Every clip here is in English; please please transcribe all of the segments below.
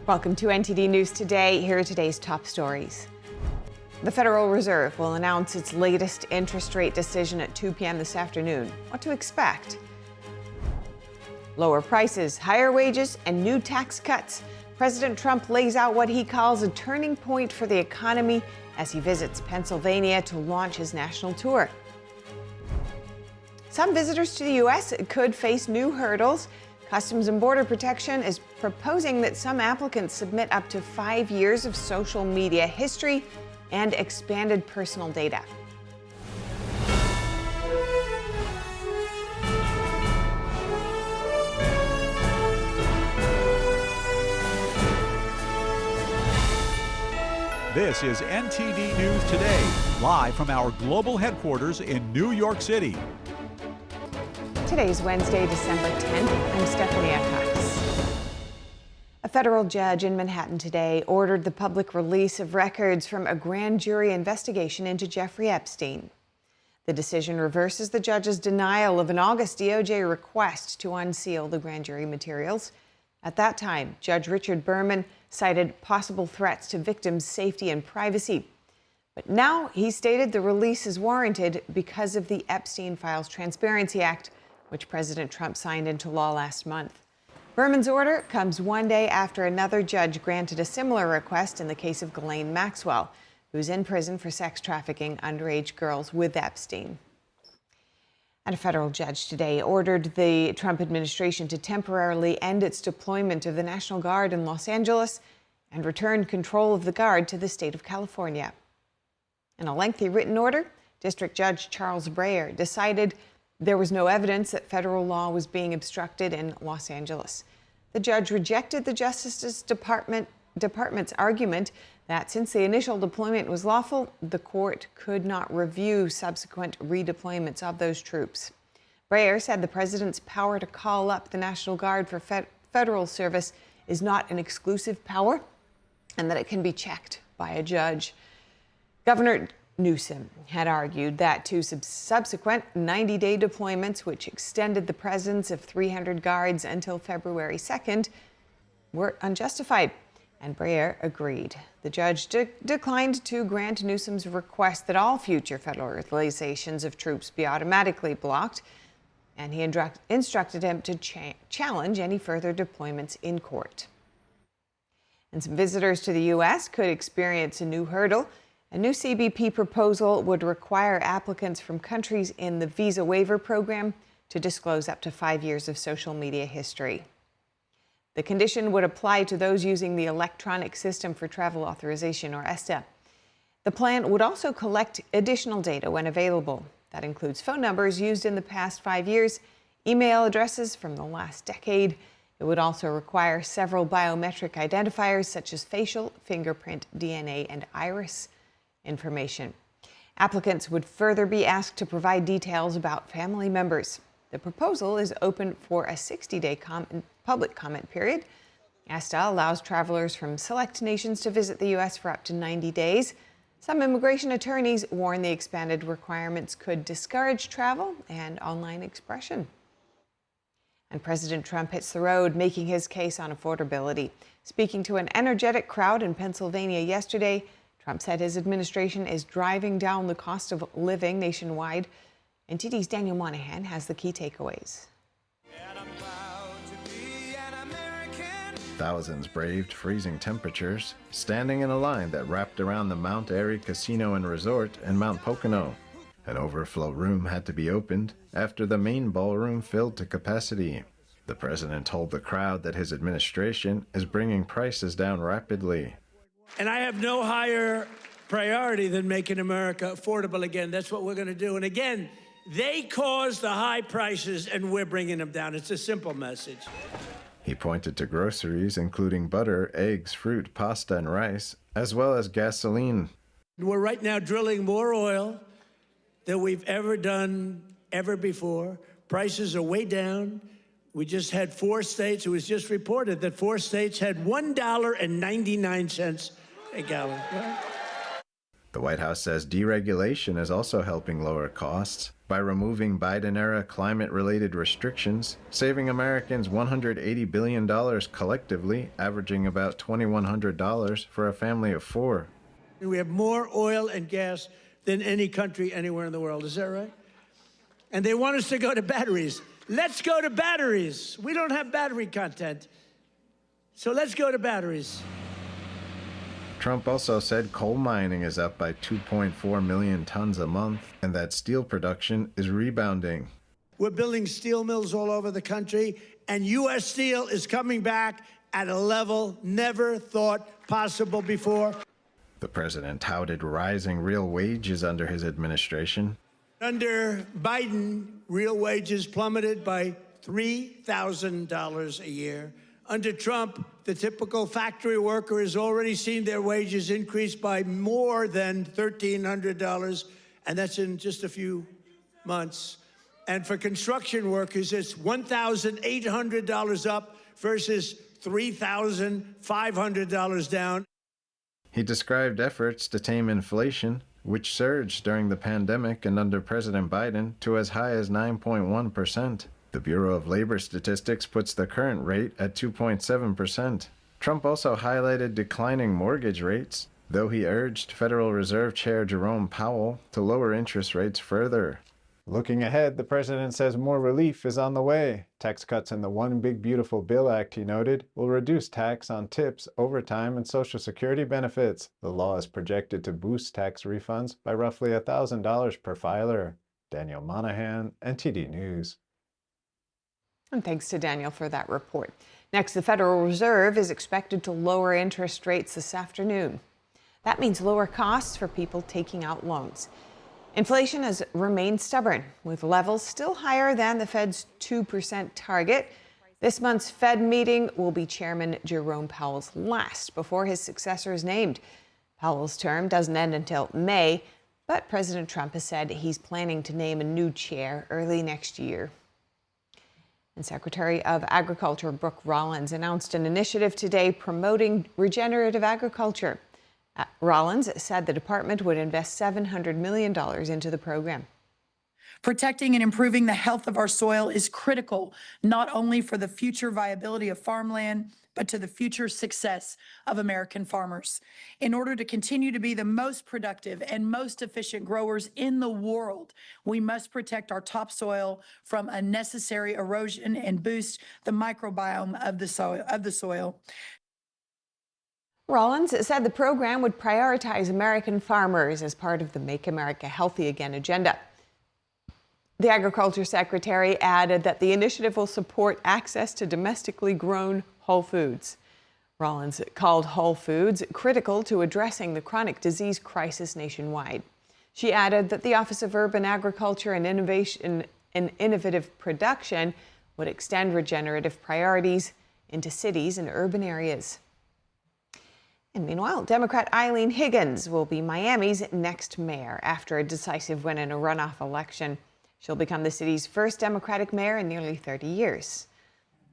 Welcome to NTD News Today. Here are today's top stories. The Federal Reserve will announce its latest interest rate decision at 2 p.m. this afternoon. What to expect? Lower prices, higher wages, and new tax cuts. President Trump lays out what he calls a turning point for the economy as he visits Pennsylvania to launch his national tour. Some visitors to the U.S. could face new hurdles. Customs and Border Protection is proposing that some applicants submit up to 5 years of social media history and expanded personal data. This is NTD News Today, live from our global headquarters in New York City. Today's Wednesday, December 10th. I'm Stephanie Cox. A federal judge in Manhattan today ordered the public release of records from a grand jury investigation into Jeffrey Epstein. The decision reverses the judge's denial of an August DOJ request to unseal the grand jury materials. At that time, Judge Richard Berman cited possible threats to victims' safety and privacy. But now he stated the release is warranted because of the Epstein Files Transparency Act, which President Trump signed into law last month. Berman's order comes one day after another judge granted a similar request in the case of Ghislaine Maxwell, who's in prison for sex trafficking underage girls with Epstein. And a federal judge today ordered the Trump administration to temporarily end its deployment of the National Guard in Los Angeles and return control of the Guard to the state of California. In a lengthy written order, District Judge Charles Breyer decided there was no evidence that federal law was being obstructed in Los Angeles. The judge rejected the Justice Department's argument that since the initial deployment was lawful, the court could not review subsequent redeployments of those troops. Breyer said the president's power to call up the National Guard for federal service is not an exclusive power and that it can be checked by a judge. Governor Newsom had argued that two subsequent 90-day deployments, which extended the presence of 300 guards until February 2nd, were unjustified. And Breyer agreed. The judge declined to grant Newsom's request that all future federalizations of troops be automatically blocked, and he instructed him to challenge any further deployments in court. And some visitors to the U.S. could experience a new hurdle. A new CBP proposal would require applicants from countries in the visa waiver program to disclose up to 5 years of social media history. The condition would apply to those using the Electronic System for Travel Authorization, or ESTA. The plan would also collect additional data when available. That includes phone numbers used in the past 5 years, email addresses from the last decade. It would also require several biometric identifiers such as facial, fingerprint, DNA, and iris information. Applicants would further be asked to provide details about family members. The proposal is open for a 60-day public comment period. ESTA allows travelers from select nations to visit the U.S. for up to 90 days. Some immigration attorneys warn the expanded requirements could discourage travel and online expression. And President Trump hits the road, making his case on affordability. Speaking to an energetic crowd in Pennsylvania yesterday, Trump said his administration is driving down the cost of living nationwide. NTD's Daniel Monahan has the key takeaways. Thousands braved freezing temperatures, standing in a line that wrapped around the Mount Airy Casino and Resort in Mount Pocono. An overflow room had to be opened after the main ballroom filled to capacity. The president told the crowd that his administration is bringing prices down rapidly. And I have no higher priority than making America affordable again. That's what we're going to do. And again, they caused the high prices, and we're bringing them down. It's a simple message. He pointed to groceries, including butter, eggs, fruit, pasta, and rice, as well as gasoline. We're right now drilling more oil than we've ever done ever before. Prices are way down. We just had 4 states. It was just reported that 4 states had $1.99 a gallon. Right? The White House says deregulation is also helping lower costs by removing Biden-era climate-related restrictions, saving Americans $180 billion collectively, averaging about $2,100 for a family of 4. We have more oil and gas than any country anywhere in the world. Is that right? And they want us to go to batteries. Let's go to batteries. We don't have battery content. So let's go to batteries. Trump also said coal mining is up by 2.4 million tons a month and that steel production is rebounding. We're building steel mills all over the country, and U.S. Steel is coming back at a level never thought possible before. The president touted rising real wages under his administration. Under Biden, real wages plummeted by $3,000 a year. Under Trump, the typical factory worker has already seen their wages increase by more than $1,300, and that's in just a few months. And for construction workers, it's $1,800 up versus $3,500 down. He described efforts to tame inflation, which surged during the pandemic and under President Biden to as high as 9.1%. The Bureau of Labor Statistics puts the current rate at 2.7%. Trump also highlighted declining mortgage rates, though he urged Federal Reserve Chair Jerome Powell to lower interest rates further. Looking ahead, the president says more relief is on the way. Tax cuts in the One Big Beautiful Bill Act, he noted, will reduce tax on tips, overtime, and Social Security benefits. The law is projected to boost tax refunds by roughly $1,000 per filer. Daniel Monahan, NTD News. And thanks to Daniel for that report. Next, the Federal Reserve is expected to lower interest rates this afternoon. That means lower costs for people taking out loans. Inflation has remained stubborn, with levels still higher than the Fed's 2% target. This month's Fed meeting will be Chairman Jerome Powell's last before his successor is named. Powell's term doesn't end until May, but President Trump has said he's planning to name a new chair early next year. And Secretary of Agriculture Brooke Rollins announced an initiative today promoting regenerative agriculture. Rollins said the department would invest $700 million into the program. Protecting and improving the health of our soil is critical, not only for the future viability of farmland, but to the future success of American farmers. In order to continue to be the most productive and most efficient growers in the world, we must protect our topsoil from unnecessary erosion and boost the microbiome of the soil. Rollins said the program would prioritize American farmers as part of the Make America Healthy Again agenda. The Agriculture Secretary added that the initiative will support access to domestically grown whole foods. Rollins called whole foods critical to addressing the chronic disease crisis nationwide. She added that the Office of Urban Agriculture and Innovation and Innovative Production would extend regenerative priorities into cities and urban areas. And meanwhile, Democrat Eileen Higgins will be Miami's next mayor after a decisive win in a runoff election. She'll become the city's first Democratic mayor in nearly 30 years.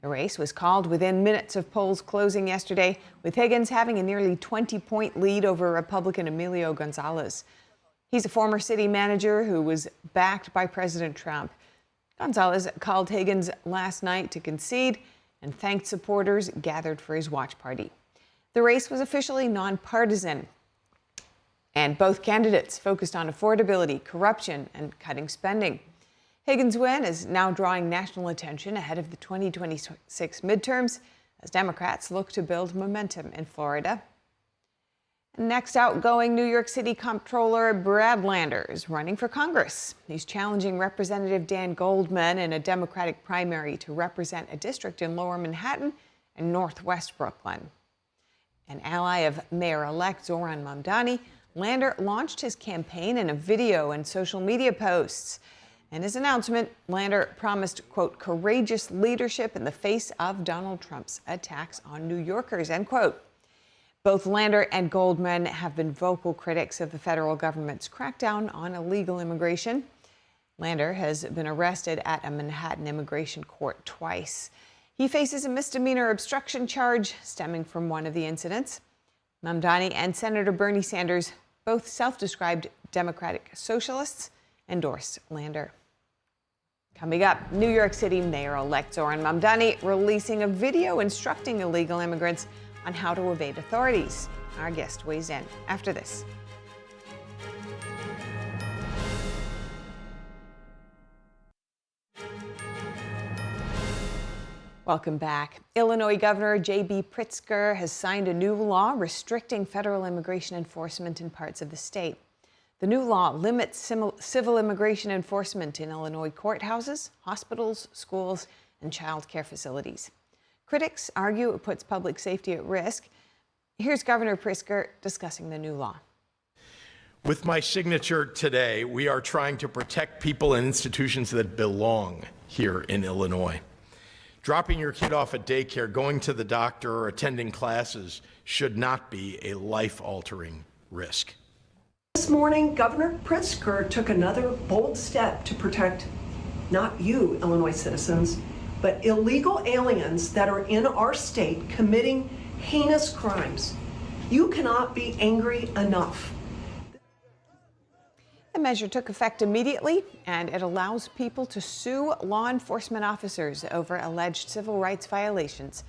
The race was called within minutes of polls closing yesterday, with Higgins having a nearly 20-point lead over Republican Emilio Gonzalez. He's a former city manager who was backed by President Trump. Gonzalez called Higgins last night to concede and thanked supporters gathered for his watch party. The race was officially nonpartisan, and both candidates focused on affordability, corruption, and cutting spending. Higgins' win is now drawing national attention ahead of the 2026 midterms as Democrats look to build momentum in Florida. Next, outgoing New York City Comptroller Brad Lander is running for Congress. He's challenging Representative Dan Goldman in a Democratic primary to represent a district in Lower Manhattan and Northwest Brooklyn. An ally of Mayor-elect Zohran Mamdani, Lander launched his campaign in a video and social media posts. In his announcement, Lander promised, quote, courageous leadership in the face of Donald Trump's attacks on New Yorkers, end quote. Both Lander and Goldman have been vocal critics of the federal government's crackdown on illegal immigration. Lander has been arrested at a Manhattan immigration court twice. He faces a misdemeanor obstruction charge stemming from one of the incidents. Mamdani and Senator Bernie Sanders Both self-described democratic socialists endorsed Lander. Coming up, New York City Mayor-elect Zohran Mamdani releasing a video instructing illegal immigrants on how to evade authorities. Our guest weighs in after this. Welcome back. Illinois Governor J.B. Pritzker has signed a new law restricting federal immigration enforcement in parts of the state. The new law limits civil immigration enforcement in Illinois courthouses, hospitals, schools, and child care facilities. Critics argue it puts public safety at risk. Here's Governor Pritzker discussing the new law. With my signature today, we are trying to protect people and institutions that belong here in Illinois. Dropping your kid off at daycare, going to the doctor, or attending classes should not be a life-altering risk. This morning, Governor Pritzker took another bold step to protect not you, Illinois citizens, but illegal aliens that are in our state committing heinous crimes. You cannot be angry enough. The measure took effect immediately, and it allows people to sue law enforcement officers over alleged civil rights violations.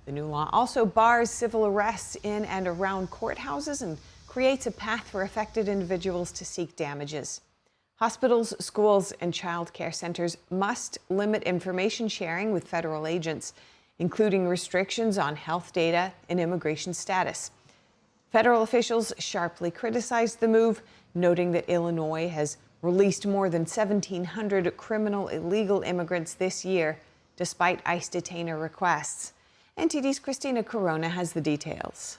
The new law also bars civil arrests in and around courthouses and creates a path for affected individuals to seek damages. Hospitals, schools, and child care centers must limit information sharing with federal agents, including restrictions on health data and immigration status. Federal officials sharply criticized the move, noting that Illinois has released more than 1,700 criminal illegal immigrants this year, despite ICE detainer requests. NTD's Christina Corona has the details.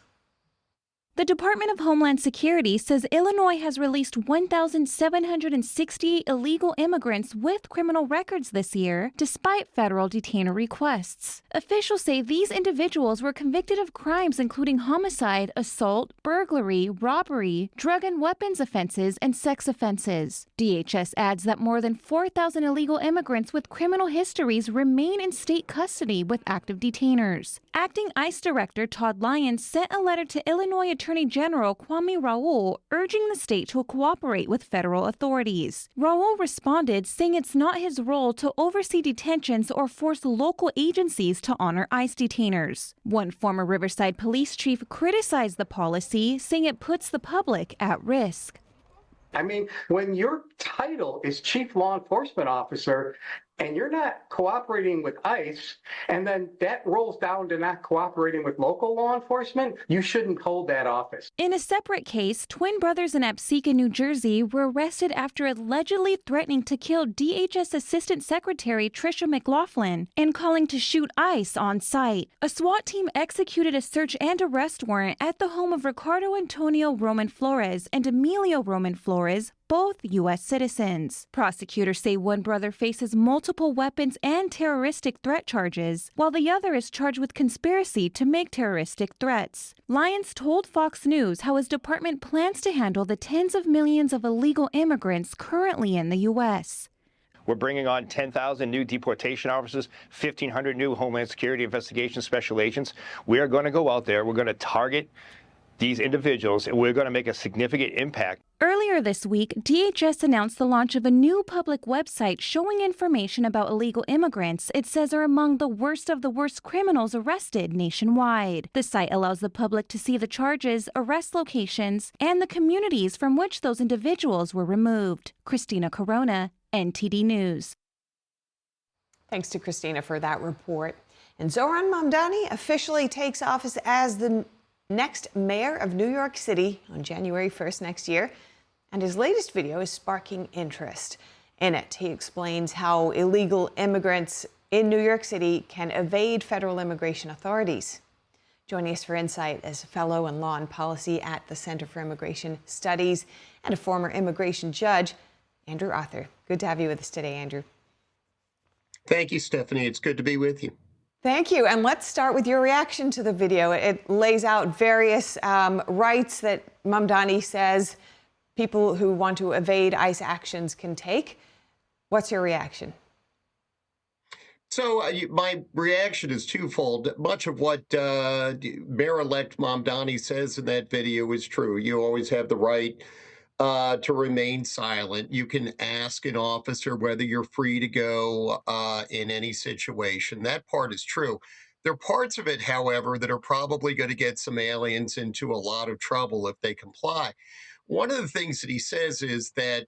The Department of Homeland Security says Illinois has released 1,760 illegal immigrants with criminal records this year, despite federal detainer requests. Officials say these individuals were convicted of crimes including homicide, assault, burglary, robbery, drug and weapons offenses, and sex offenses. DHS adds that more than 4,000 illegal immigrants with criminal histories remain in state custody with active detainers. Acting ICE Director Todd Lyons sent a letter to Illinois Attorney General Kwame Raoul urging the state to cooperate with federal authorities. Raoul responded, saying it's not his role to oversee detentions or force local agencies to honor ICE detainers. One former Riverside police chief criticized the policy, saying it puts the public at risk. I mean, when your title is Chief Law Enforcement Officer and you're not cooperating with ICE, and then that rolls down to not cooperating with local law enforcement, you shouldn't hold that office. In a separate case, twin brothers in Pepsico, New Jersey were arrested after allegedly threatening to kill DHS Assistant Secretary Tricia McLaughlin and calling to shoot ICE on site. A SWAT team executed a search and arrest warrant at the home of Ricardo Antonio Roman Flores and Emilio Roman Flores, both U.S. citizens. Prosecutors say one brother faces multiple weapons and terroristic threat charges, while the other is charged with conspiracy to make terroristic threats. Lyons told Fox News how his department plans to handle the tens of millions of illegal immigrants currently in the U.S. We're bringing on 10,000 new deportation officers, 1,500 new Homeland Security investigation special agents. We are going to go out there. We're going to target these individuals, and we're going to make a significant impact. Earlier this week, DHS announced the launch of a new public website showing information about illegal immigrants it says are among the worst of the worst criminals arrested nationwide. The site allows the public to see the charges, arrest locations, and the communities from which those individuals were removed. Christina Corona, NTD News. Thanks to Christina for that report. And Zohran Mamdani officially takes office as the next mayor of New York City on January 1st next year, and his latest video is sparking interest. In it, he explains how illegal immigrants in New York City can evade federal immigration authorities. Joining us for insight is a fellow in law and policy at the Center for Immigration Studies and a former immigration judge, Andrew Arthur. Good to have you with us today, Andrew. Thank you, Stephanie. It's good to be with you. Thank you. And let's start with your reaction to the video. It lays out various rights that Mamdani says people who want to evade ICE actions can take. What's your reaction? So my reaction is twofold. Much of what Mayor-elect Mamdani says in that video is true. You always have the right to remain silent. You can ask an officer whether you're free to go in any situation. That part is true. There are parts of it, however, that are probably going to get some aliens into a lot of trouble if they comply. One of the things that he says is that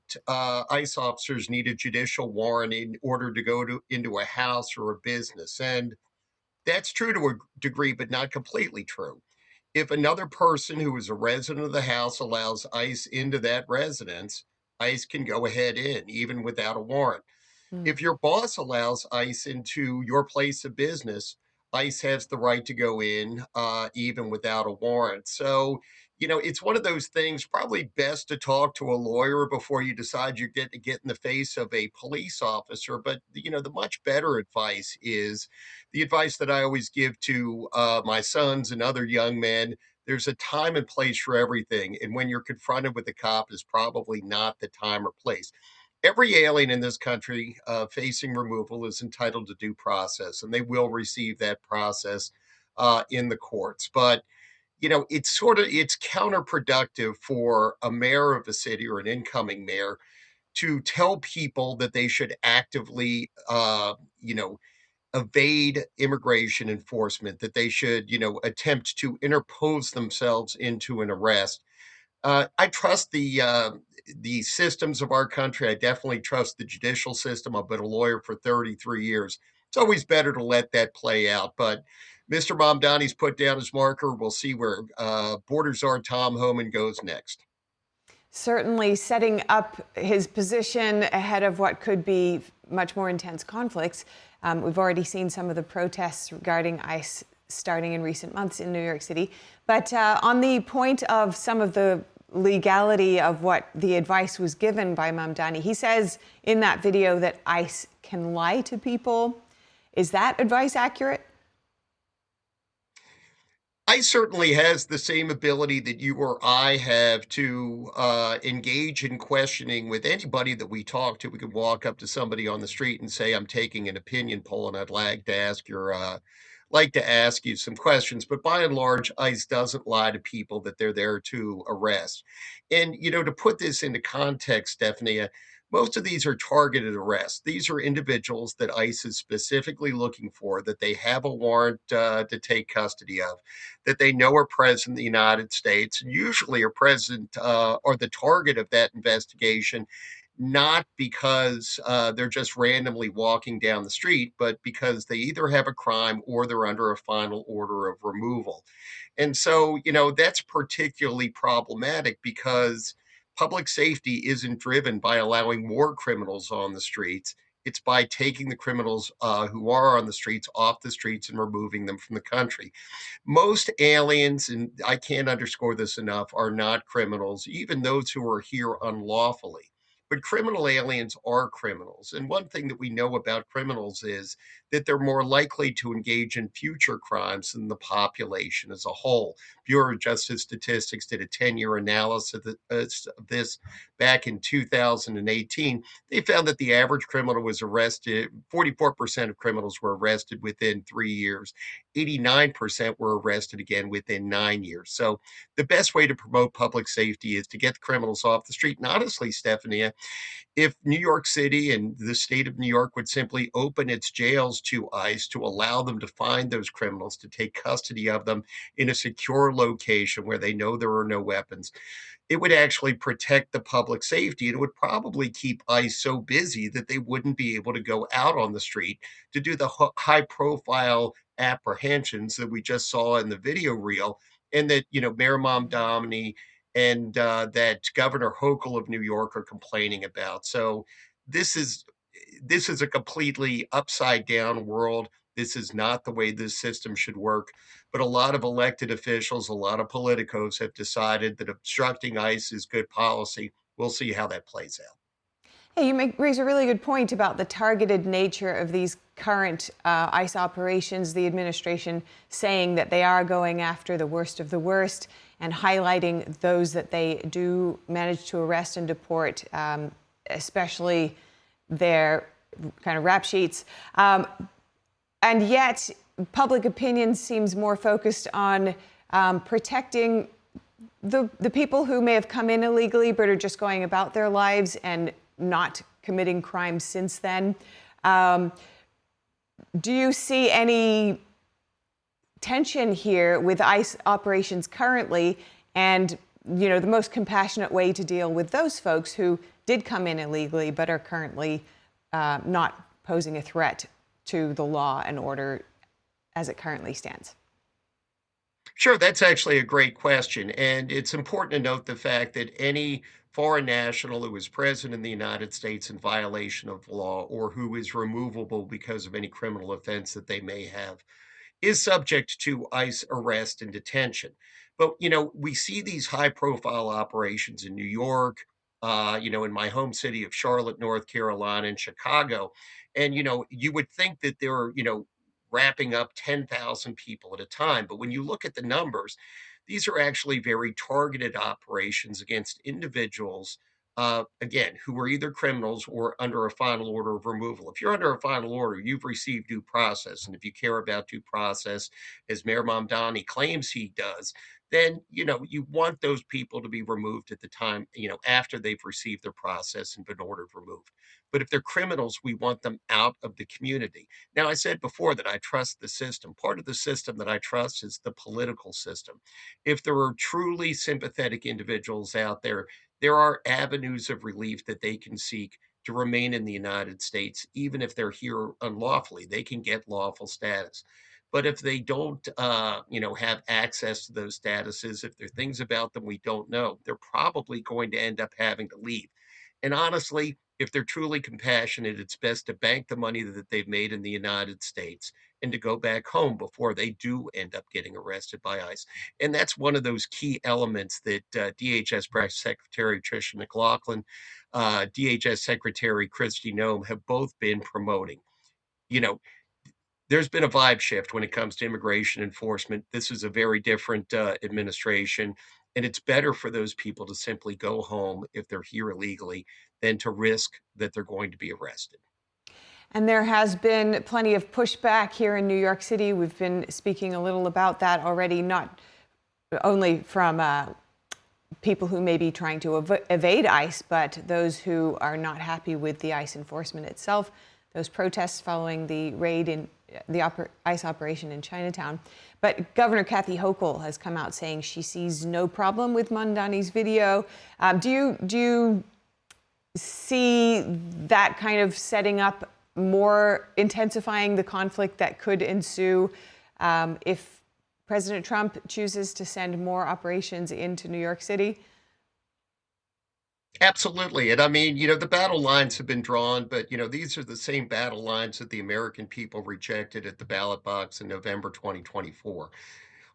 ICE officers need a judicial warrant in order to go into a house or a business. And that's true to a degree, but not completely true. If another person who is a resident of the house allows ICE into that residence, ICE can go ahead in, even without a warrant. If your boss allows ICE into your place of business, ICE has the right to go in, even without a warrant. So, it's one of those things, probably best to talk to a lawyer before you decide you get in the face of a police officer. But, the much better advice is the advice that I always give to my sons and other young men. There's a time and place for everything. And when you're confronted with a cop is probably not the time or place. Every alien in this country facing removal is entitled to due process, and they will receive that process in the courts. But it's counterproductive for a mayor of a city or an incoming mayor to tell people that they should actively, evade immigration enforcement, that they should, attempt to interpose themselves into an arrest. I trust the systems of our country. I definitely trust the judicial system. I've been a lawyer for 33 years. It's always better to let that play out. But Mr. Mamdani's put down his marker. We'll see where Borders Czar Tom Homan goes next. Certainly setting up his position ahead of what could be much more intense conflicts. We've already seen some of the protests regarding ICE starting in recent months in New York City. But on the point of some of the legality of what the advice was given by Mamdani, he says in that video that ICE can lie to people. Is that advice accurate? ICE certainly has the same ability that you or I have to engage in questioning with anybody that we talk to. We could walk up to somebody on the street and say, "I'm taking an opinion poll, and I'd like to ask you some questions." But by and large, ICE doesn't lie to people that they're there to arrest. And to put this into context, Stephanie, most of these are targeted arrests. These are individuals that ICE is specifically looking for, that they have a warrant to take custody of, that they know are present in the United States, and usually are present or the target of that investigation, not because they're just randomly walking down the street, but because they either have a crime or they're under a final order of removal. And so, that's particularly problematic because public safety isn't driven by allowing more criminals on the streets. It's by taking the criminals who are on the streets off the streets and removing them from the country. Most aliens, and I can't underscore this enough, are not criminals, even those who are here unlawfully. But criminal aliens are criminals. And one thing that we know about criminals is that they're more likely to engage in future crimes than the population as a whole. Bureau of Justice Statistics did a 10-year analysis of this back in 2018. They found that the average criminal was arrested, 44% of criminals were arrested within 3 years. 89% were arrested again within 9 years. So the best way to promote public safety is to get the criminals off the street. And honestly, Stephanie, if New York City and the state of New York would simply open its jails to ICE to allow them to find those criminals, to take custody of them in a secure location where they know there are no weapons, it would actually protect the public safety. And it would probably keep ICE so busy that they wouldn't be able to go out on the street to do the high profile apprehensions that we just saw in the video reel, and that, Mayor Mamdani and that Governor Hochul of New York are complaining about. So this is a completely upside down world. This is not the way this system should work. But a lot of elected officials, a lot of politicos have decided that obstructing ICE is good policy. We'll see how that plays out. Hey, you raise a really good point about the targeted nature of these current ICE operations, the administration saying that they are going after the worst of the worst and highlighting those that they do manage to arrest and deport, especially their kind of rap sheets. And yet, public opinion seems more focused on protecting the people who may have come in illegally but are just going about their lives and not committing crimes since then. Do you see any tension here with ICE operations currently and, you know, the most compassionate way to deal with those folks who did come in illegally but are currently not posing a threat to the law and order as it currently stands? Sure, that's actually a great question. And it's important to note the fact that any foreign national who is present in the United States in violation of law or who is removable because of any criminal offense that they may have is subject to ICE arrest and detention. But, we see these high profile operations in New York, in my home city of Charlotte, North Carolina, and Chicago. And, you would think that they're, wrapping up 10,000 people at a time. But when you look at the numbers, these are actually very targeted operations against individuals, again, who are either criminals or under a final order of removal. If you're under a final order, you've received due process. And if you care about due process, as Mayor Mamdani claims he does, then, you want those people to be removed at the time, after they've received their process and been ordered removed. But if they're criminals, we want them out of the community. Now, I said before that I trust the system. Part of the system that I trust is the political system. If there are truly sympathetic individuals out there, there are avenues of relief that they can seek to remain in the United States, even if they're here unlawfully. They can get lawful status. But if they don't, have access to those statuses, if there are things about them we don't know, they're probably going to end up having to leave. And honestly, if they're truly compassionate, it's best to bank the money that they've made in the United States and to go back home before they do end up getting arrested by ICE. And that's one of those key elements that DHS Press Secretary Tricia McLaughlin, DHS Secretary Kristi Noem have both been promoting. You know, there's been a vibe shift when it comes to immigration enforcement. This is a very different administration, and it's better for those people to simply go home if they're here illegally than to risk that they're going to be arrested. And there has been plenty of pushback here in New York City. We've been speaking a little about that already, not only from people who may be trying to evade ICE, but those who are not happy with the ICE enforcement itself. Those protests following the raid in the ICE operation in Chinatown. But Governor Kathy Hochul has come out saying she sees no problem with Mamdani's video. Do you see that kind of setting up more intensifying the conflict that could ensue if President Trump chooses to send more operations into New York City? Absolutely. And I mean, the battle lines have been drawn, but, these are the same battle lines that the American people rejected at the ballot box in November 2024.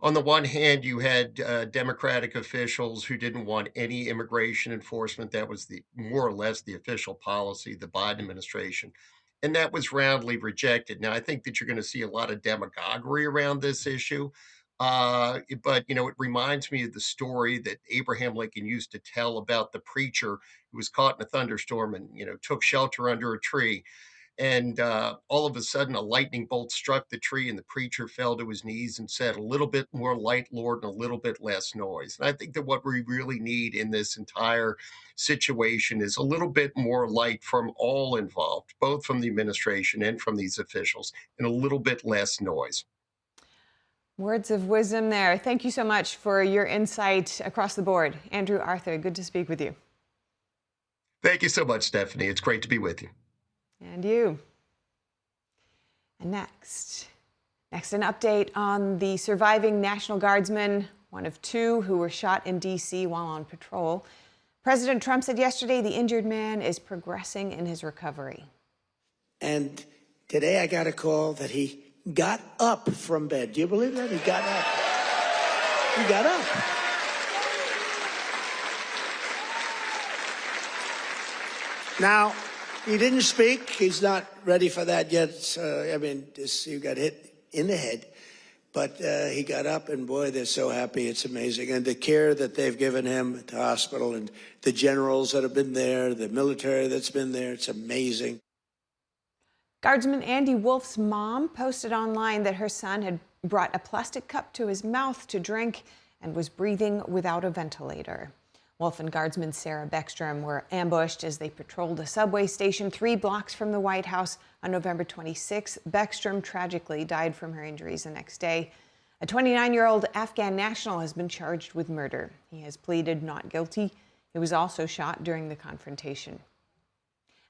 On the one hand, you had Democratic officials who didn't want any immigration enforcement. That was the more or less the official policy, the Biden administration. And that was roundly rejected. Now, I think that you're going to see a lot of demagoguery around this issue. But, it reminds me of the story that Abraham Lincoln used to tell about the preacher who was caught in a thunderstorm and, took shelter under a tree. And all of a sudden, a lightning bolt struck the tree, and the preacher fell to his knees and said, "A little bit more light, Lord, and a little bit less noise." And I think that what we really need in this entire situation is a little bit more light from all involved, both from the administration and from these officials, and a little bit less noise. Words of wisdom there. Thank you so much for your insight across the board. Andrew Arthur, good to speak with you. Thank you so much, Stephanie. It's great to be with you. And you. And next, an update on the surviving National Guardsman, one of two who were shot in D.C. while on patrol. President Trump said yesterday the injured man is progressing in his recovery. And today I got a call that he got up from bed. Do you believe that? He got up. He got up. Now, he didn't speak. He's not ready for that yet. He got hit in the head. But he got up, and boy, they're so happy. It's amazing. And the care that they've given him at the hospital, and the generals that have been there, the military that's been there, it's amazing. Guardsman Andy Wolf's mom posted online that her son had brought a plastic cup to his mouth to drink and was breathing without a ventilator. Wolf and Guardsman Sarah Beckstrom were ambushed as they patrolled a subway station 3 blocks from the White House on November 26. Beckstrom tragically died from her injuries the next day. A 29-year-old Afghan national has been charged with murder. He has pleaded not guilty. He was also shot during the confrontation.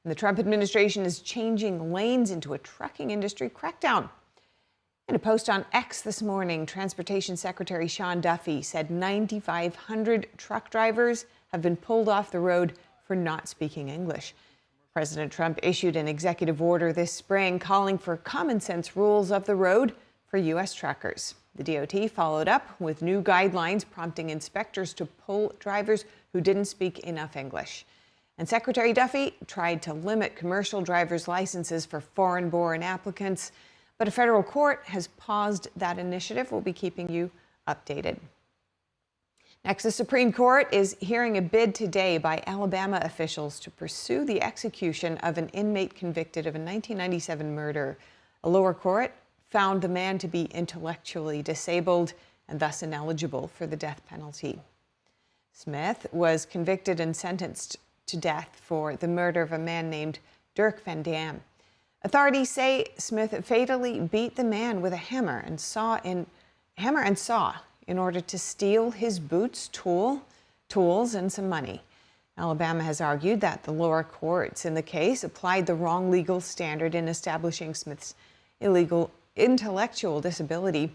And the Trump administration is changing lanes into a trucking industry crackdown. In a post on X this morning, Transportation Secretary Sean Duffy said 9,500 truck drivers have been pulled off the road for not speaking English. President Trump issued an executive order this spring calling for common sense rules of the road for U.S. truckers. The DOT followed up with new guidelines prompting inspectors to pull drivers who didn't speak enough English. And Secretary Duffy tried to limit commercial driver's licenses for foreign-born applicants, but a federal court has paused that initiative. We'll be keeping you updated. Next, the Supreme Court is hearing a bid today by Alabama officials to pursue the execution of an inmate convicted of a 1997 murder. A lower court found the man to be intellectually disabled and thus ineligible for the death penalty. Smith was convicted and sentenced to death for the murder of a man named Dirk Van Dam. Authorities say Smith fatally beat the man with a hammer and saw in order to steal his boots, tools, and some money. Alabama has argued that the lower courts in the case applied the wrong legal standard in establishing Smith's illegal intellectual disability.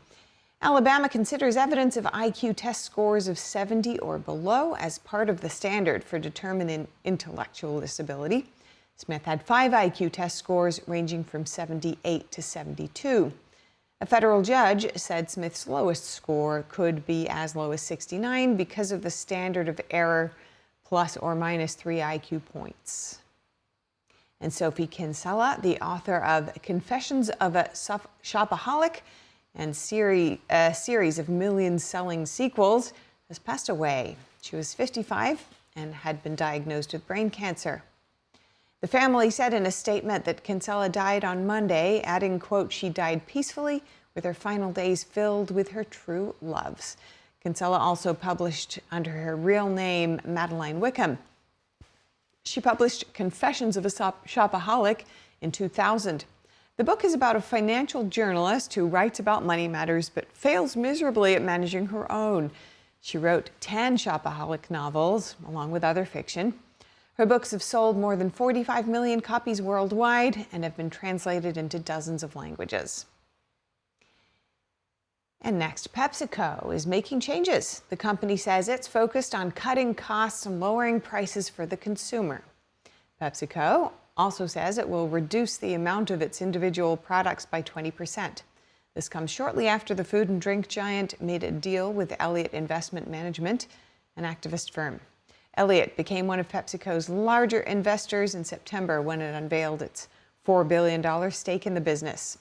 Alabama considers evidence of IQ test scores of 70 or below as part of the standard for determining intellectual disability. Smith had 5 IQ test scores ranging from 78 to 72. A federal judge said Smith's lowest score could be as low as 69 because of the standard of error plus or minus 3 IQ points. And Sophie Kinsella, the author of Confessions of a Shopaholic and a series of million-selling sequels, has passed away. She was 55 and had been diagnosed with brain cancer. The family said in a statement that Kinsella died on Monday, adding, quote, "She died peacefully with her final days filled with her true loves." Kinsella also published under her real name, Madeline Wickham. She published Confessions of a Shopaholic in 2000. The book is about a financial journalist who writes about money matters but fails miserably at managing her own. She wrote 10 Shopaholic novels, along with other fiction. Her books have sold more than 45 million copies worldwide and have been translated into dozens of languages. And next, Pepsico is making changes. The company says it's focused on cutting costs and lowering prices for the consumer. PepsiCo also says it will reduce the amount of its individual products by 20%. This comes shortly after the food and drink giant made a deal with Elliott Investment Management, an activist firm. Elliott became one of PepsiCo's larger investors in September when it unveiled its $4 billion stake in the business.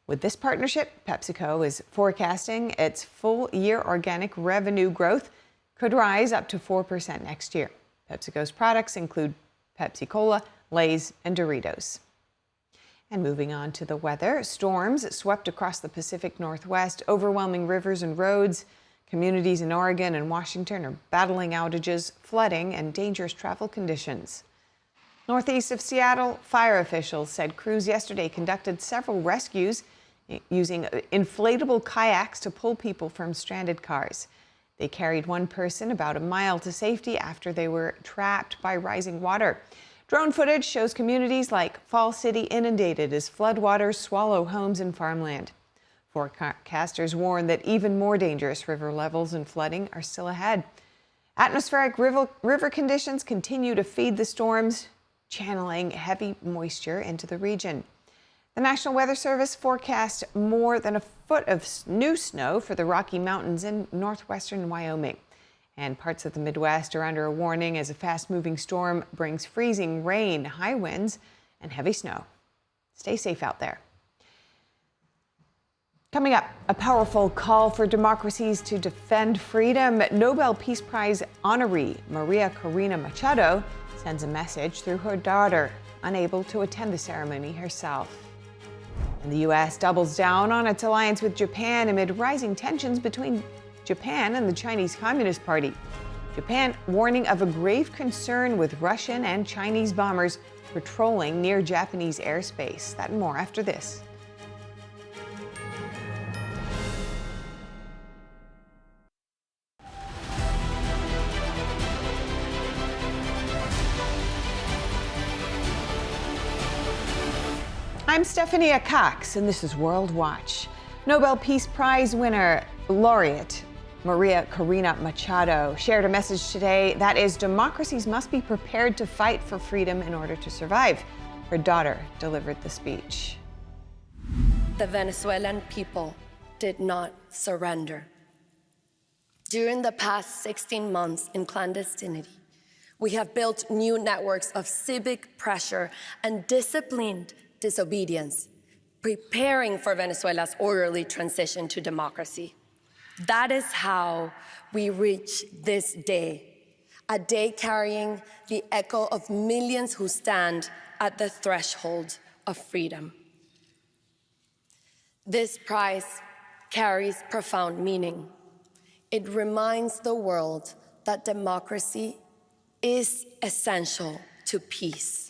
With this partnership, PepsiCo is forecasting its full-year organic revenue growth could rise up to 4% next year. PepsiCo's products include Pepsi Cola, Lay's, and Doritos. And moving on to the weather, storms swept across the Pacific Northwest, overwhelming rivers and roads. Communities in Oregon and Washington are battling outages, flooding, and dangerous travel conditions. Northeast of Seattle, fire officials said crews yesterday conducted several rescues using inflatable kayaks to pull people from stranded cars. They carried one person about a mile to safety after they were trapped by rising water. Drone footage shows communities like Fall City inundated as floodwaters swallow homes and farmland. Forecasters warn that even more dangerous river levels and flooding are still ahead. Atmospheric river conditions continue to feed the storms, channeling heavy moisture into the region. The National Weather Service forecast more than a foot of new snow for the Rocky Mountains in northwestern Wyoming. And parts of the Midwest are under a warning as a fast-moving storm brings freezing rain, high winds, and heavy snow. Stay safe out there. Coming up, a powerful call for democracies to defend freedom. Nobel Peace Prize honoree Maria Corina Machado sends a message through her daughter, unable to attend the ceremony herself. And the U.S. doubles down on its alliance with Japan amid rising tensions between Japan and the Chinese Communist Party. Japan warning of a grave concern with Russian and Chinese bombers patrolling near Japanese airspace. That and more after this. I'm Stephanie Cox, and this is World Watch. Nobel Peace Prize winner, laureate Maria Corina Machado shared a message today that is, democracies must be prepared to fight for freedom in order to survive. Her daughter delivered the speech. The Venezuelan people did not surrender. During the past 16 months in clandestinity, we have built new networks of civic pressure and disciplined disobedience, preparing for Venezuela's orderly transition to democracy. That is how we reach this day, a day carrying the echo of millions who stand at the threshold of freedom. This prize carries profound meaning. It reminds the world that democracy is essential to peace.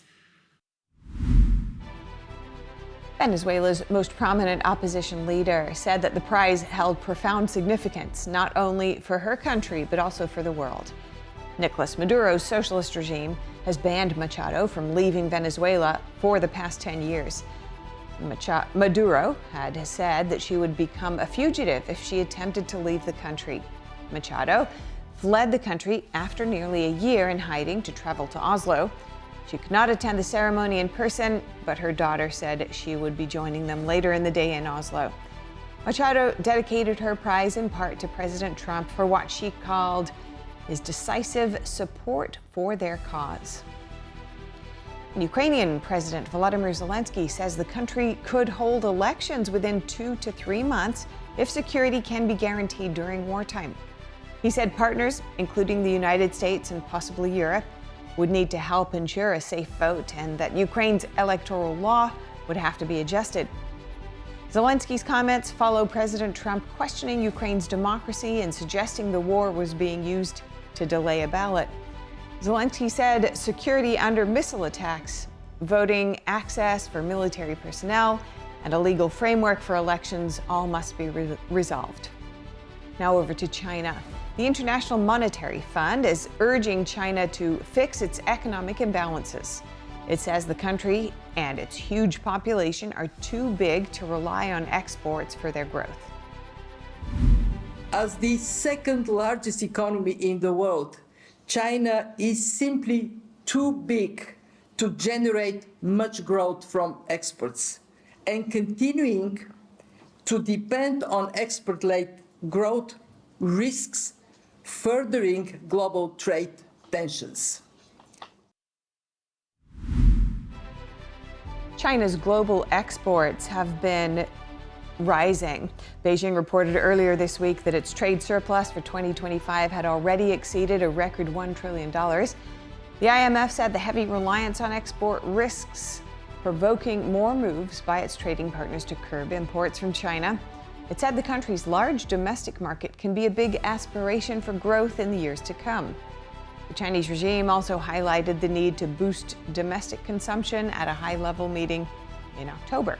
Venezuela's most prominent opposition leader said that the prize held profound significance, not only for her country, but also for the world. Nicolas Maduro's socialist regime has banned Machado from leaving Venezuela for the past 10 years. Maduro had said that she would become a fugitive if she attempted to leave the country. Machado fled the country after nearly a year in hiding to travel to Oslo. She could not attend the ceremony in person, but her daughter said she would be joining them later in the day in Oslo. Machado dedicated her prize in part to President Trump for what she called his decisive support for their cause. Ukrainian President Volodymyr Zelensky says the country could hold elections within 2 to 3 months if security can be guaranteed during wartime. He said partners, including the United States and possibly Europe, would need to help ensure a safe vote and that Ukraine's electoral law would have to be adjusted. Zelensky's comments follow President Trump questioning Ukraine's democracy and suggesting the war was being used to delay a ballot. Zelensky said security under missile attacks, voting access for military personnel, and a legal framework for elections all must be resolved. Now over to China. The International Monetary Fund is urging China to fix its economic imbalances. It says the country and its huge population are too big to rely on exports for their growth. As the second largest economy in the world, China is simply too big to generate much growth from exports, and continuing to depend on export-led growth risks furthering global trade tensions. China's global exports have been rising. Beijing reported earlier this week that its trade surplus for 2025 had already exceeded a record $1 trillion. The IMF said the heavy reliance on export risks provoking more moves by its trading partners to curb imports from China. It said the country's large domestic market can be a big aspiration for growth in the years to come. The Chinese regime also highlighted the need to boost domestic consumption at a high-level meeting in October.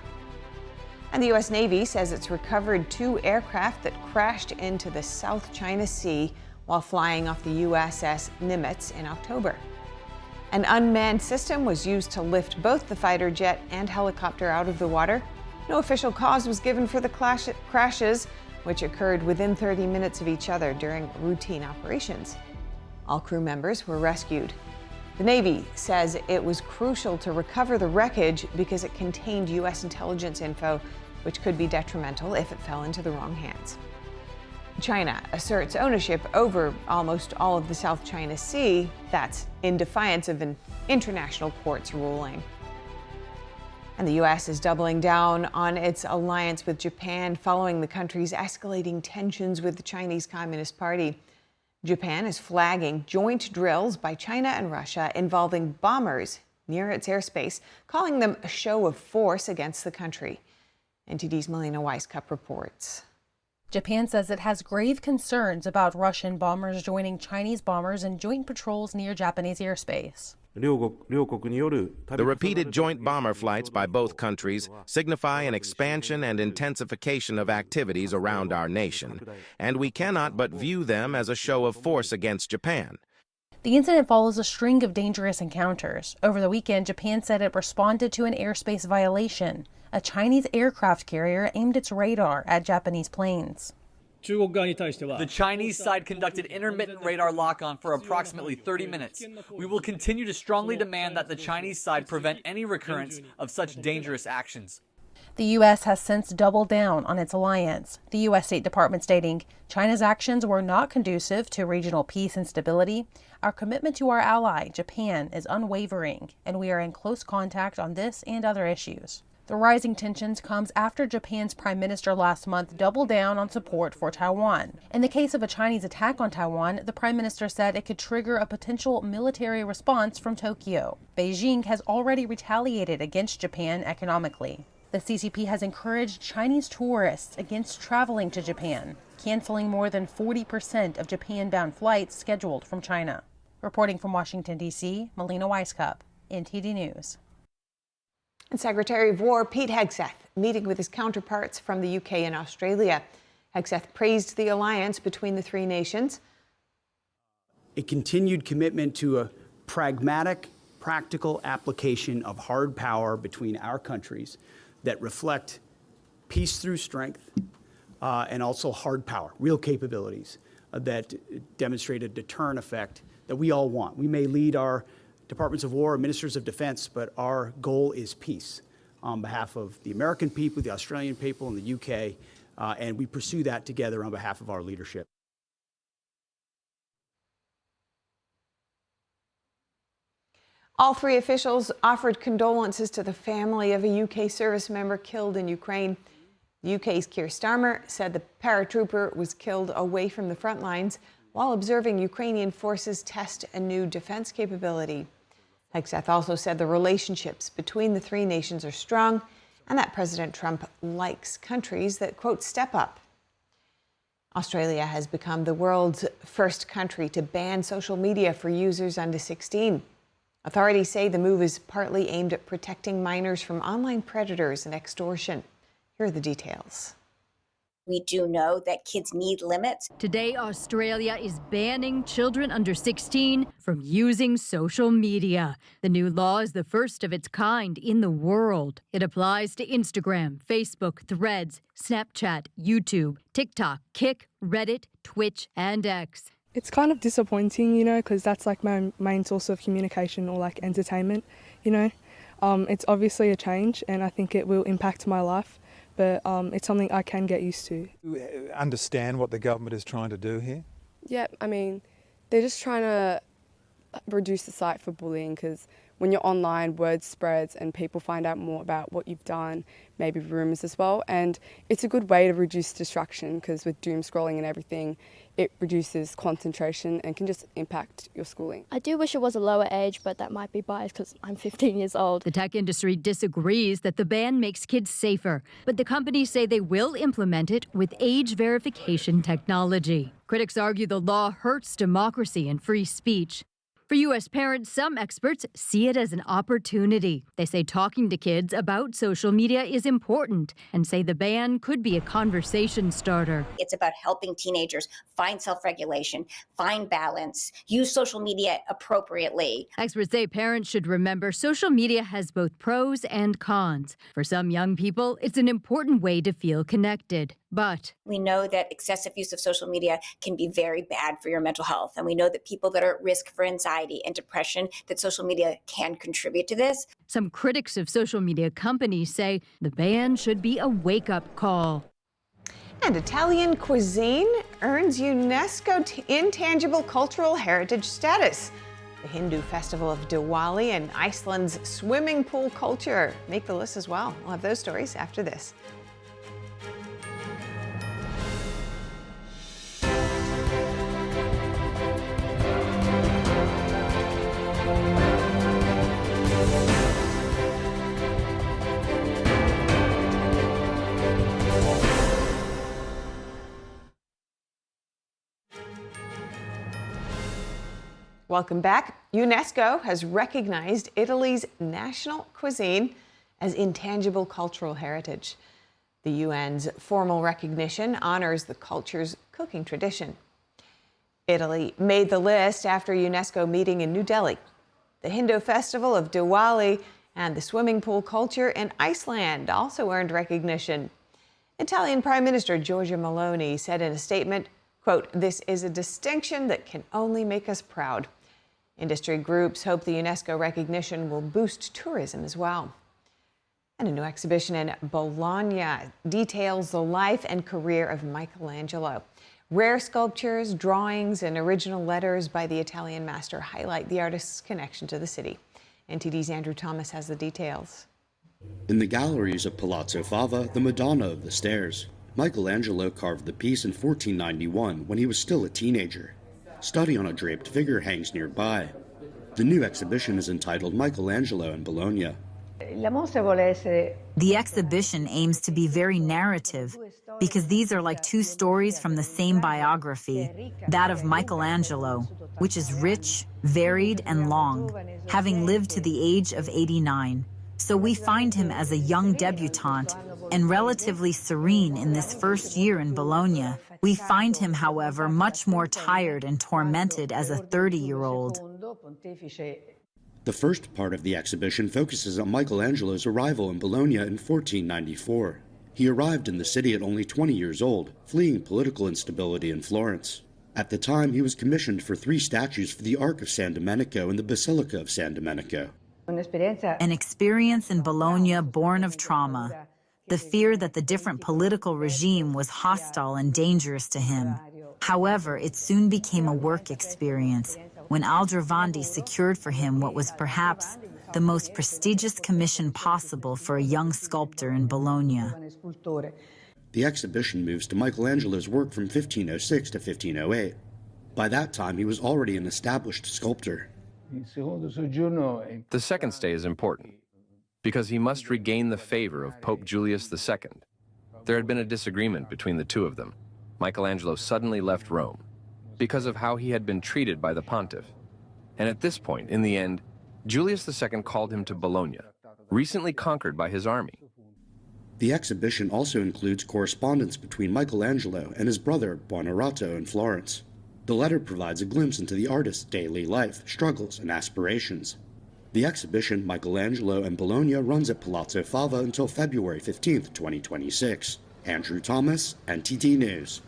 And the U.S. Navy says it's recovered 2 aircraft that crashed into the South China Sea while flying off the USS Nimitz in October. An unmanned system was used to lift both the fighter jet and helicopter out of the water. No official cause was given for the crashes, which occurred within 30 minutes of each other during routine operations. All crew members were rescued. The Navy says it was crucial to recover the wreckage because it contained U.S. intelligence info, which could be detrimental if it fell into the wrong hands. China asserts ownership over almost all of the South China Sea. That's in defiance of an international court's ruling. And the U.S. is doubling down on its alliance with Japan following the country's escalating tensions with the Chinese Communist Party. Japan is flagging joint drills by China and Russia involving bombers near its airspace, calling them a show of force against the country. NTD's Melina Weiskup reports. Japan says it has grave concerns about Russian bombers joining Chinese bombers in joint patrols near Japanese airspace. The repeated joint bomber flights by both countries signify an expansion and intensification of activities around our nation, and we cannot but view them as a show of force against Japan. The incident follows a string of dangerous encounters. Over the weekend, Japan said it responded to an airspace violation. A Chinese aircraft carrier aimed its radar at Japanese planes. The Chinese side conducted intermittent radar lock-on for approximately 30 minutes. We will continue to strongly demand that the Chinese side prevent any recurrence of such dangerous actions. The U.S. has since doubled down on its alliance. The U.S. State Department stating, China's actions were not conducive to regional peace and stability. Our commitment to our ally, Japan, is unwavering, and we are in close contact on this and other issues. The rising tensions comes after Japan's prime minister last month doubled down on support for Taiwan. In the case of a Chinese attack on Taiwan, the prime minister said it could trigger a potential military response from Tokyo. Beijing has already retaliated against Japan economically. The CCP has encouraged Chinese tourists against traveling to Japan, canceling more than 40% of Japan-bound flights scheduled from China. Reporting from Washington, D.C., Melina Weiskup, NTD News. And Secretary of War Pete Hegseth meeting with his counterparts from the UK and Australia. Hegseth praised the alliance between the three nations. A continued commitment to a pragmatic, practical application of hard power between our countries that reflect peace through strength and also hard power, real capabilities that demonstrate a deterrent effect that we all want. We may lead our Departments of War, Ministers of Defense, but our goal is peace on behalf of the American people, the Australian people, and the UK, and we pursue that together on behalf of our leadership. All three officials offered condolences to the family of a UK service member killed in Ukraine. The UK's Keir Starmer said the paratrooper was killed away from the front lines while observing Ukrainian forces test a new defense capability. Hegseth also said the relationships between the three nations are strong and that President Trump likes countries that, quote, step up. Australia has become the world's first country to ban social media for users under 16. Authorities say the move is partly aimed at protecting minors from online predators and extortion. Here are the details. We do know that kids need limits. Today, Australia is banning children under 16 from using social media. The new law is the first of its kind in the world. It applies to Instagram, Facebook, Threads, Snapchat, YouTube, TikTok, Kik, Reddit, Twitch, and X. It's kind of disappointing, you know, because that's like my main source of communication or like entertainment, you know. It's obviously a change and I think it will impact my life. But it's something I can get used to. You understand what the government is trying to do here? Yeah, I mean, they're just trying to reduce the site for bullying because when you're online, word spreads and people find out more about what you've done, maybe rumours as well. And it's a good way to reduce distraction because with doom scrolling and everything, it reduces concentration and can just impact your schooling. I do wish it was a lower age, but that might be biased because I'm 15 years old. The tech industry disagrees that the ban makes kids safer, but the companies say they will implement it with age verification technology. Critics argue the law hurts democracy and free speech. For U.S. parents, some experts see it as an opportunity. They say talking to kids about social media is important and say the ban could be a conversation starter. It's about helping teenagers find self-regulation, find balance, use social media appropriately. Experts say parents should remember social media has both pros and cons. For some young people, it's an important way to feel connected. But we know that excessive use of social media can be very bad for your mental health. And we know that people that are at risk for anxiety and depression, that social media can contribute to this. Some critics of social media companies say the ban should be a wake-up call. And Italian cuisine earns UNESCO intangible cultural heritage status. The Hindu festival of Diwali and Iceland's swimming pool culture make the list as well. We'll have those stories after this. Welcome back. UNESCO has recognized Italy's national cuisine as intangible cultural heritage. The UN's formal recognition honors the culture's cooking tradition. Italy made the list after a UNESCO meeting in New Delhi. The Hindu festival of Diwali and the swimming pool culture in Iceland also earned recognition. Italian Prime Minister Giorgia Meloni said in a statement, quote, "This is a distinction that can only make us proud." Industry groups hope the UNESCO recognition will boost tourism as well. And a new exhibition in Bologna details the life and career of Michelangelo. Rare sculptures, drawings, and original letters by the Italian master highlight the artist's connection to the city. NTD's Andrew Thomas has the details. In the galleries of Palazzo Fava, the Madonna of the Stairs, Michelangelo carved the piece in 1491 when he was still a teenager. Study on a draped figure hangs nearby. The new exhibition is entitled Michelangelo in Bologna. The exhibition aims to be very narrative because these are like two stories from the same biography, that of Michelangelo, which is rich, varied, and long, having lived to the age of 89. So we find him as a young debutante and relatively serene in this first year in Bologna. We find him, however, much more tired and tormented as a 30-year-old. The first part of the exhibition focuses on Michelangelo's arrival in Bologna in 1494. He arrived in the city at only 20 years old, fleeing political instability in Florence. At the time, he was commissioned for 3 statues for the Ark of San Domenico and the Basilica of San Domenico. An experience in Bologna born of trauma, the fear that the different political regime was hostile and dangerous to him. However, it soon became a work experience when Aldrovandi secured for him what was perhaps the most prestigious commission possible for a young sculptor in Bologna. The exhibition moves to Michelangelo's work from 1506 to 1508. By that time, he was already an established sculptor. The second stay is important because he must regain the favor of Pope Julius II. There had been a disagreement between the two of them. Michelangelo suddenly left Rome because of how he had been treated by the pontiff. And at this point, in the end, Julius II called him to Bologna, recently conquered by his army. The exhibition also includes correspondence between Michelangelo and his brother Buonarrota in Florence. The letter provides a glimpse into the artist's daily life, struggles, and aspirations. The exhibition, Michelangelo and Bologna, runs at Palazzo Fava until February 15, 2026. Andrew Thomas, NTD News.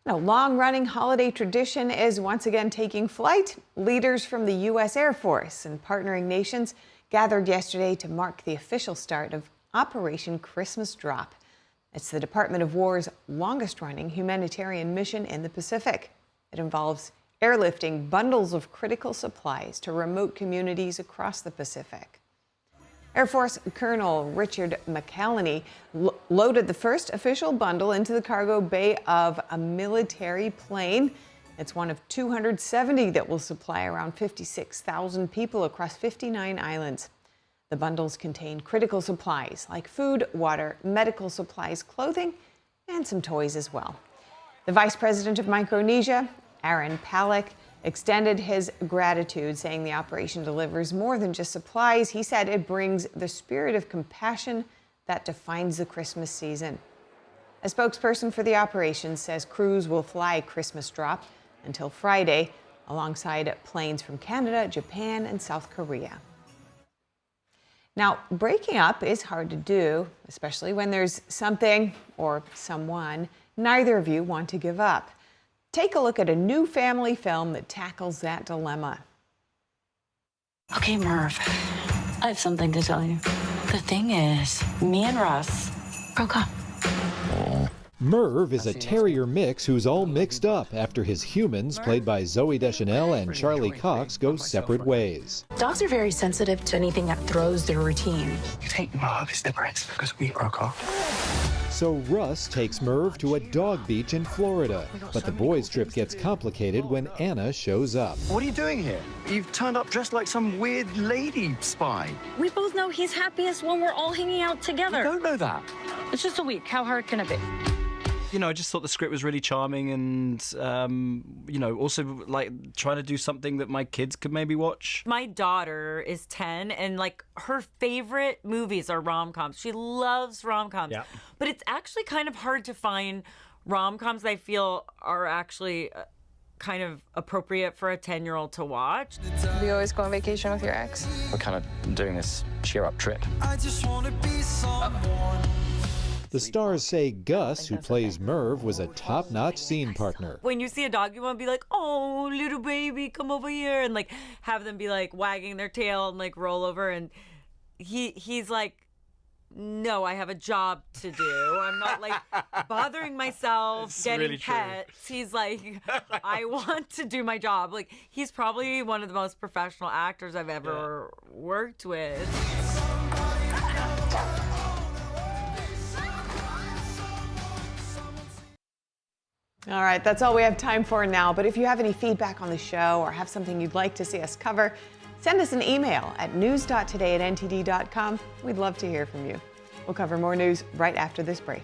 A long-running holiday tradition is once again taking flight. Leaders from the U.S. Air Force and partnering nations gathered yesterday to mark the official start of Operation Christmas Drop. It's the Department of War's longest-running humanitarian mission in the Pacific. It involves airlifting bundles of critical supplies to remote communities across the Pacific. Air Force Colonel Richard McElhenney loaded the first official bundle into the cargo bay of a military plane. It's one of 270 that will supply around 56,000 people across 59 islands. The bundles contain critical supplies like food, water, medical supplies, clothing, and some toys as well. The Vice President of Micronesia, Aaron Palick, extended his gratitude, saying the operation delivers more than just supplies. He said it brings the spirit of compassion that defines the Christmas season. A spokesperson for the operation says crews will fly Christmas Drop until Friday, alongside planes from Canada, Japan, and South Korea. Now, breaking up is hard to do, especially when there's something or someone neither of you want to give up. Take a look at a new family film that tackles that dilemma. Okay, Merv, I have something to tell you. The thing is, me and Russ broke up. Merv is a terrier mix who's all mixed up after his humans, played by Zooey Deschanel and Charlie Cox, go separate ways. Dogs are very sensitive to anything that throws their routine. You think Merv is different because we broke up? So Russ takes Merv to a dog beach in Florida, but the boys' trip gets complicated when Anna shows up. What are you doing here? You've turned up dressed like some weird lady spy. We both know he's happiest when we're all hanging out together. I don't know that. It's just a week. How hard can it be? I just thought the script was really charming and, also like trying to do something that my kids could maybe watch. My daughter is 10 and like her favorite movies are rom-coms. She loves rom-coms. Yeah. But it's actually kind of hard to find rom-coms that I feel are actually kind of appropriate for a 10-year-old to watch. Do you always go on vacation with your ex? We're kind of doing this cheer-up trip. I just want to be someone. The stars say Gus, who plays Merv, was a top-notch scene partner. When you see a dog, you want to be like, oh, little baby, come over here, and like have them be like wagging their tail and like roll over. And he's like, no, I have a job to do. I'm not like bothering myself It's getting really true. pets. He's like, I want to do my job. Like, he's probably one of the most professional actors I've ever worked with. All right, that's all we have time for now. But if you have any feedback on the show or have something you'd like to see us cover, send us an email at news.today@ntd.com. We'd love to hear from you. We'll cover more news right after this break.